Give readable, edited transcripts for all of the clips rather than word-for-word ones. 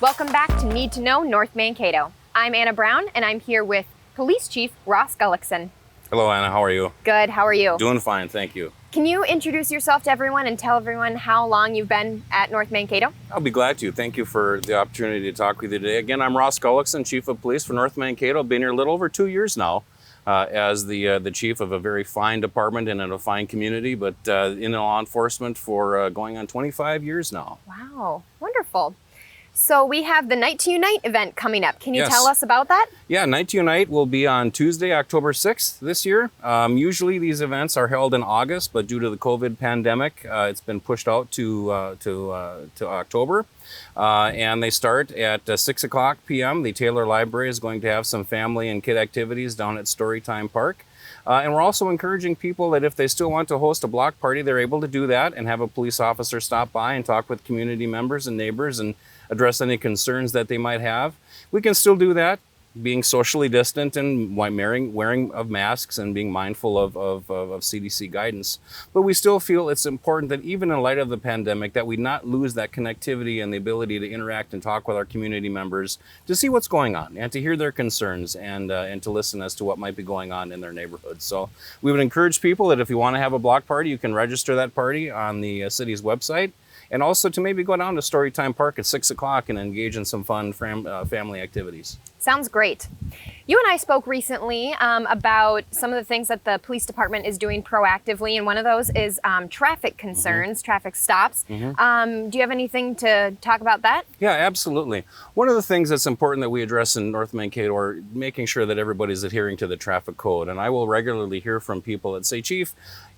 Welcome back to Need to Know North Mankato. I'm Anna Brown, and I'm here with Police Chief Ross Gullickson. Hello, Anna. How are you? Good. How are you? Doing fine, thank you. Can you introduce yourself to everyone and tell everyone how long you've been at North Mankato? I'll be glad to. Thank you for the opportunity to talk with you today. Again, I'm Ross Gullickson, Chief of Police for North Mankato. I've been here a little over 2 years now as the chief of a very fine department and in a fine community, but in law enforcement for going on 25 years now. Wow, wonderful. So we have the Night to Unite event coming up. Can you Yes. tell us about that? Yeah, Night to Unite will be on Tuesday, October 6th this year. Usually these events are held in August, but due to the COVID pandemic, it's been pushed out to October. And they start at 6 o'clock p.m. The Taylor Library is going to have some family and kid activities down at Storytime Park. And we're also encouraging people that if they still want to host a block party, they're able to do that and have a police officer stop by and talk with community members and neighbors and address any concerns that they might have. We can still do that, being socially distant and wearing of masks and being mindful of CDC guidance. But we still feel it's important that even in light of the pandemic, that we not lose that connectivity and the ability to interact and talk with our community members to see what's going on and to hear their concerns and to listen as to what might be going on in their neighborhood. So we would encourage people that if you want to have a block party, you can register that party on the city's website. And also to maybe go down to Storytime Park at 6 o'clock and engage in some fun family activities. Sounds great. You and I spoke recently about some of the things that the police department is doing proactively, and one of those is traffic concerns, traffic stops. Do you have anything to talk about that? Yeah, absolutely. One of the things that's important that we address in North Mankato are making sure that everybody's adhering to the traffic code. And I will regularly hear from people that say, Chief,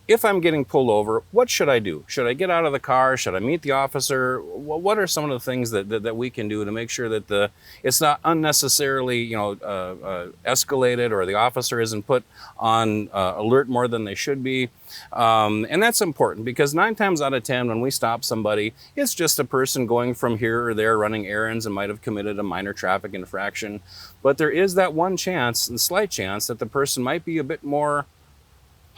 if I'm getting pulled over, what should I do? Should I get out of the car? Should I meet the officer? What are some of the things that we can do to make sure that it's not unnecessarily escalated or the officer isn't put on alert more than they should be? And that's important because 9 times out of 10 when we stop somebody, it's just a person going from here or there running errands and might have committed a minor traffic infraction. But there is that one chance, and slight chance, that the person might be a bit more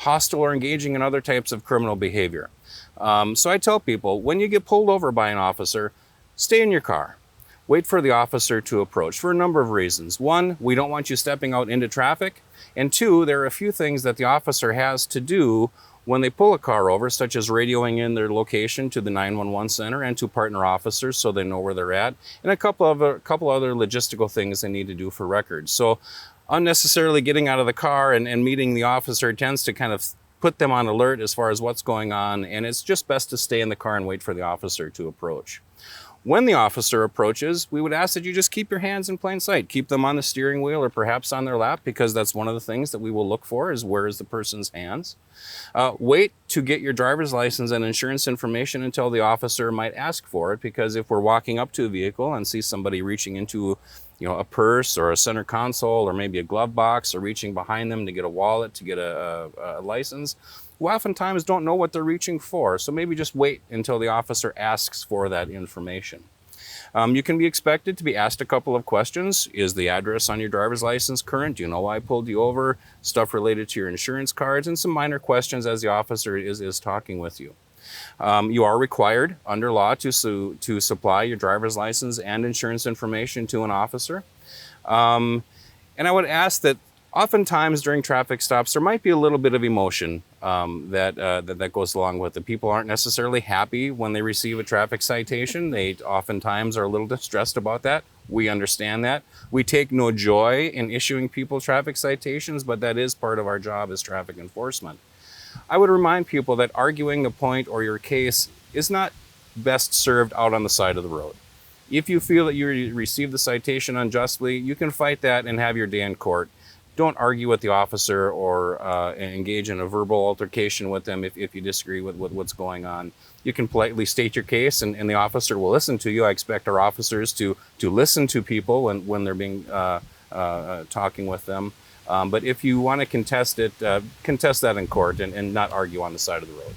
hostile or engaging in other types of criminal behavior. So I tell people, when you get pulled over by an officer, stay in your car. Wait for the officer to approach for a number of reasons. One, we don't want you stepping out into traffic. And two, there are a few things that the officer has to do when they pull a car over, such as radioing in their location to the 911 center and to partner officers so they know where they're at, and a couple other logistical things they need to do for records. So unnecessarily getting out of the car and meeting the officer tends to kind of put them on alert as far as what's going on, and it's just best to stay in the car and wait for the officer to approach. When the officer approaches, we would ask that you just keep your hands in plain sight. Keep them on the steering wheel or perhaps on their lap, because that's one of the things that we will look for is where is the person's hands. Wait to get your driver's license and insurance information until the officer might ask for it, because if we're walking up to a vehicle and see somebody reaching into a purse or a center console or maybe a glove box or reaching behind them to get a wallet, to get a license, we oftentimes don't know what they're reaching for. So maybe just wait until the officer asks for that information. You can be expected to be asked a couple of questions. Is the address on your driver's license current? Do you know why I pulled you over? Stuff related to your insurance cards, and some minor questions as the officer is talking with you. You are required under law to supply your driver's license and insurance information to an officer. And I would ask that oftentimes during traffic stops, there might be a little bit of emotion that goes along with it. People aren't necessarily happy when they receive a traffic citation. They oftentimes are a little distressed about that. We understand that. We take no joy in issuing people traffic citations, but that is part of our job as traffic enforcement. I would remind people that arguing the point or your case is not best served out on the side of the road. If you feel that you received the citation unjustly, you can fight that and have your day in court. Don't argue with the officer or engage in a verbal altercation with them if you disagree with what's going on. You can politely state your case and the officer will listen to you. I expect our officers to listen to people when they're being talking with them. But if you want to contest it, contest that in court and not argue on the side of the road.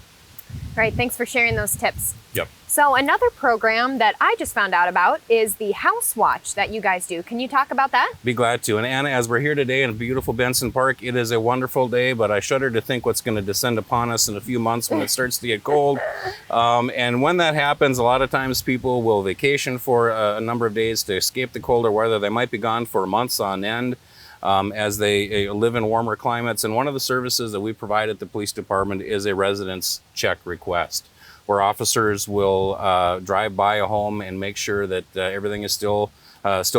All right, thanks for sharing those tips. Yep. So another program that I just found out about is the House Watch that you guys do. Can you talk about that? Be glad to. And Anna, as we're here today in beautiful Benson Park, it is a wonderful day, but I shudder to think what's going to descend upon us in a few months when it starts to get cold. And when that happens, a lot of times people will vacation for a number of days to escape the colder weather. They might be gone for months on end. As they live in warmer climates. And one of the services that we provide at the police department is a residence check request, where officers will drive by a home and make sure that everything is still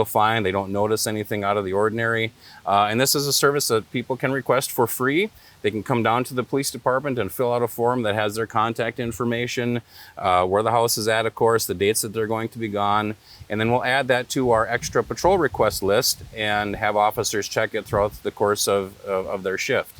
fine. They don't notice anything out of the ordinary. And this is a service that people can request for free. They can come down to the police department and fill out a form that has their contact information, where the house is at, of course, the dates that they're going to be gone. And then we'll add that to our extra patrol request list and have officers check it throughout the course of their shift.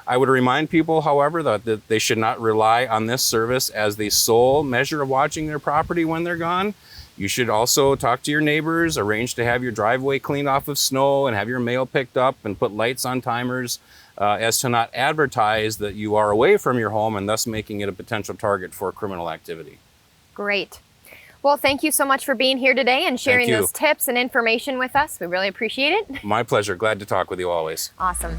I would remind people, however, that they should not rely on this service as the sole measure of watching their property when they're gone. You should also talk to your neighbors, arrange to have your driveway cleaned off of snow and have your mail picked up and put lights on timers, as to not advertise that you are away from your home and thus making it a potential target for criminal activity. Great. Well, thank you so much for being here today and sharing those tips and information with us. We really appreciate it. My pleasure. Glad to talk with you always. Awesome.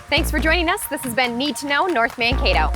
Thanks for joining us. This has been Need to Know North Mankato.